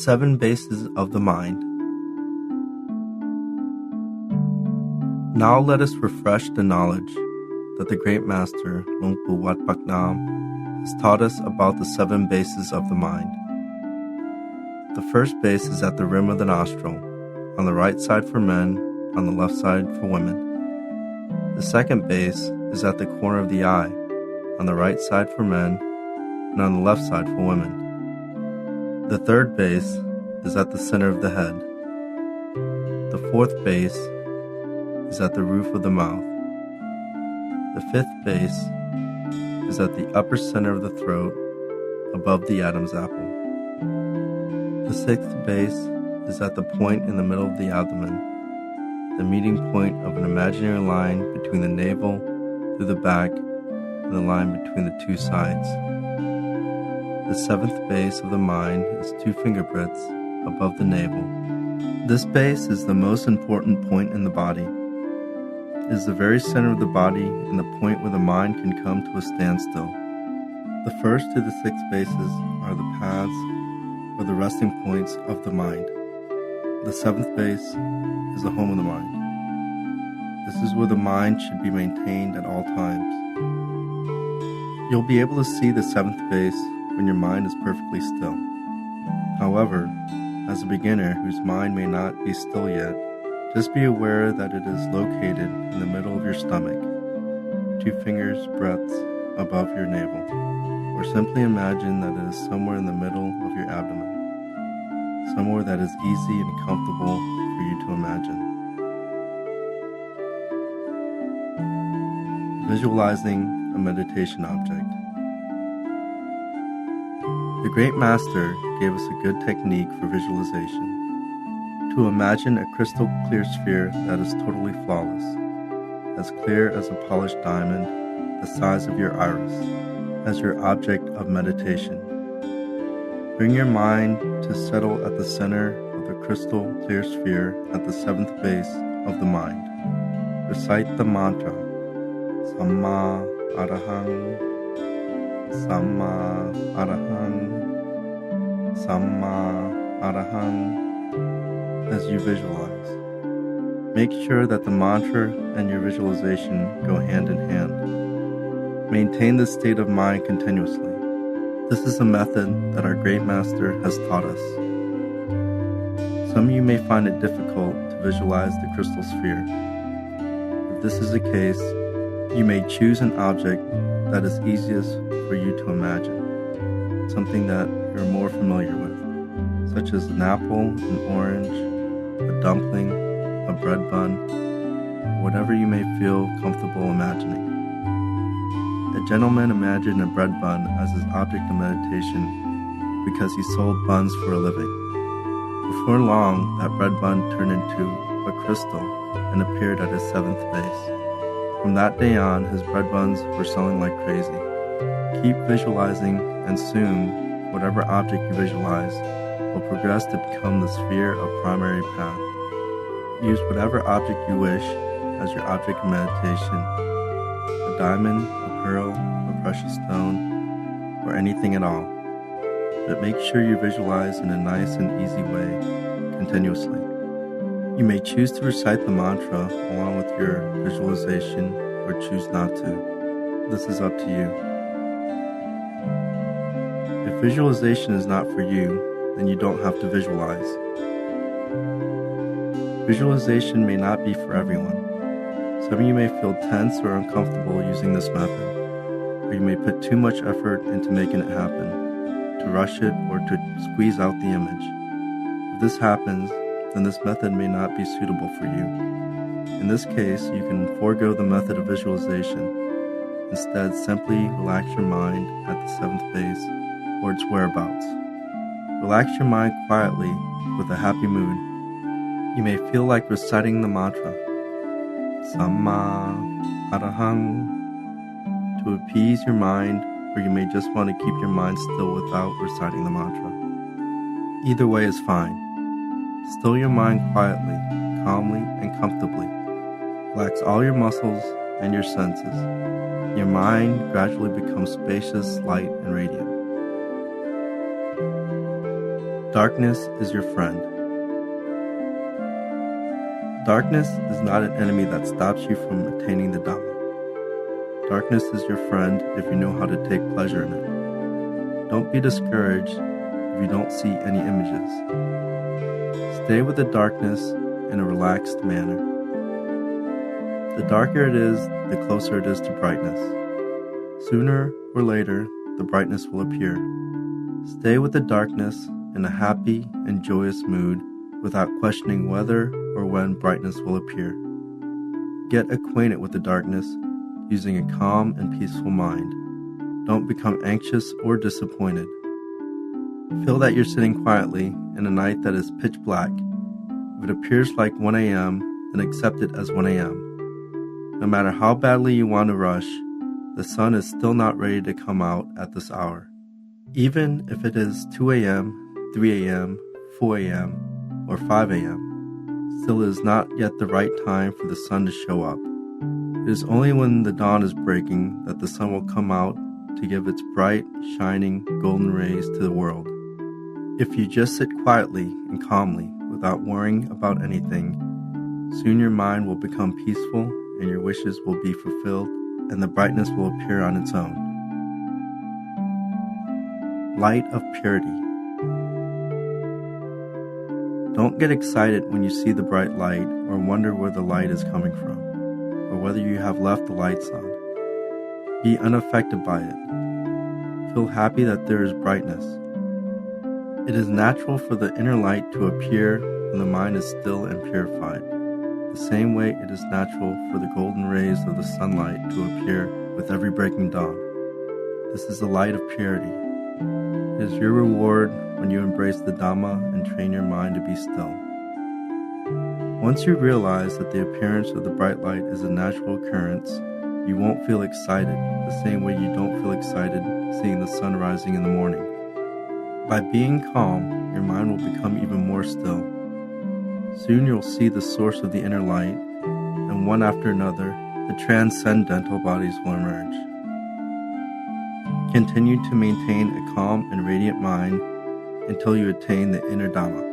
7 Bases of the Mind. Now let us refresh the knowledge that the great master, Luang Pu Wat Pak Nam, has taught us about the 7 bases of the mind. The first base is at the rim of the nostril, on the right side for men, on the left side for women. The second base is at the corner of the eye, on the right side for men, and on the left side for women. The third base is at the center of the head. The fourth base is at the roof of the mouth. The fifth base is at the upper center of the throat, above the Adam's apple. The sixth base is at the point in the middle of the abdomen, the meeting point of an imaginary line between the navel through the back and the line between the two sides. The seventh base of the mind is 2 fingerbreadths above the navel. This base is the most important point in the body. It is the very center of the body and the point where the mind can come to a standstill. The first to the 6 bases are the paths or the resting points of the mind. The 7th base is the home of the mind. This is where the mind should be maintained at all times. You'll be able to see the 7th base when your mind is perfectly still. However, as a beginner whose mind may not be still yet, just be aware that it is located in the middle of your stomach, 2 fingers breadths above your navel, or simply imagine that it is somewhere in the middle of your abdomen, somewhere that is easy and comfortable for you to imagine. Visualizing a meditation object. The great master gave us a good technique for visualization. To imagine a crystal clear sphere that is totally flawless, as clear as a polished diamond, the size of your iris, as your object of meditation. Bring your mind to settle at the center of the crystal clear sphere at the 7th base of the mind. Recite the mantra, Samma Arahang, Samma Arahang, Samma Arahang, as you visualize. Make sure that the mantra and your visualization go hand in hand. Maintain this state of mind continuously. This is a method that our great master has taught us. Some of you may find it difficult to visualize the crystal sphere. If this is the case, you may choose an object that is easiest for you to imagine, something that you're more familiar with, such as an apple, an orange, a dumpling, a bread bun, whatever you may feel comfortable imagining. A gentleman imagined a bread bun as his object of meditation because he sold buns for a living. Before long, that bread bun turned into a crystal and appeared at his 7th base. From that day on, his bread buns were selling like crazy. Keep visualizing, and soon, whatever object you visualize will progress to become the sphere of primary path. Use whatever object you wish as your object of meditation, a diamond, a pearl, a precious stone, or anything at all. But make sure you visualize in a nice and easy way, continuously. You may choose to recite the mantra along with your visualization or choose not to. This is up to you. If visualization is not for you, then you don't have to visualize. Visualization may not be for everyone. Some of you may feel tense or uncomfortable using this method, or you may put too much effort into making it happen, to rush it or to squeeze out the image. If this happens, then this method may not be suitable for you. In this case, you can forego the method of visualization. Instead, simply relax your mind at the 7th base or its whereabouts. Relax your mind quietly with a happy mood. You may feel like reciting the mantra, Samma Arahang, to appease your mind, or you may just want to keep your mind still without reciting the mantra. Either way is fine. Still your mind quietly, calmly, and comfortably. Relax all your muscles and your senses. Your mind gradually becomes spacious, light, and radiant. Darkness is your friend. Darkness is not an enemy that stops you from attaining the Dhamma. Darkness is your friend if you know how to take pleasure in it. Don't be discouraged if you don't see any images. Stay with the darkness in a relaxed manner. The darker it is, the closer it is to brightness. Sooner or later, the brightness will appear. Stay with the darkness in a happy and joyous mood without questioning whether or when brightness will appear. Get acquainted with the darkness using a calm and peaceful mind. Don't become anxious or disappointed. Feel that you're sitting quietly in a night that is pitch black. If it appears like 1 a.m., then accept it as 1 a.m. No matter how badly you want to rush, the sun is still not ready to come out at this hour. Even if it is 2 a.m., 3 a.m., 4 a.m., or 5 a.m., still it is not yet the right time for the sun to show up. It is only when the dawn is breaking that the sun will come out to give its bright, shining, golden rays to the world. If you just sit quietly and calmly without worrying about anything, soon your mind will become peaceful and your wishes will be fulfilled and the brightness will appear on its own. Light of purity. Don't get excited when you see the bright light or wonder where the light is coming from, or whether you have left the lights on. Be unaffected by it. Feel happy that there is brightness. It is natural for the inner light to appear when the mind is still and purified. The same way it is natural for the golden rays of the sunlight to appear with every breaking dawn. This is the light of purity. It is your reward when you embrace the Dhamma and train your mind to be still. Once you realize that the appearance of the bright light is a natural occurrence, you won't feel excited the same way you don't feel excited seeing the sun rising in the morning. By being calm, your mind will become even more still. Soon you'll see the source of the inner light, and one after another, the transcendental bodies will emerge. Continue to maintain a calm and radiant mind until you attain the inner Dhamma.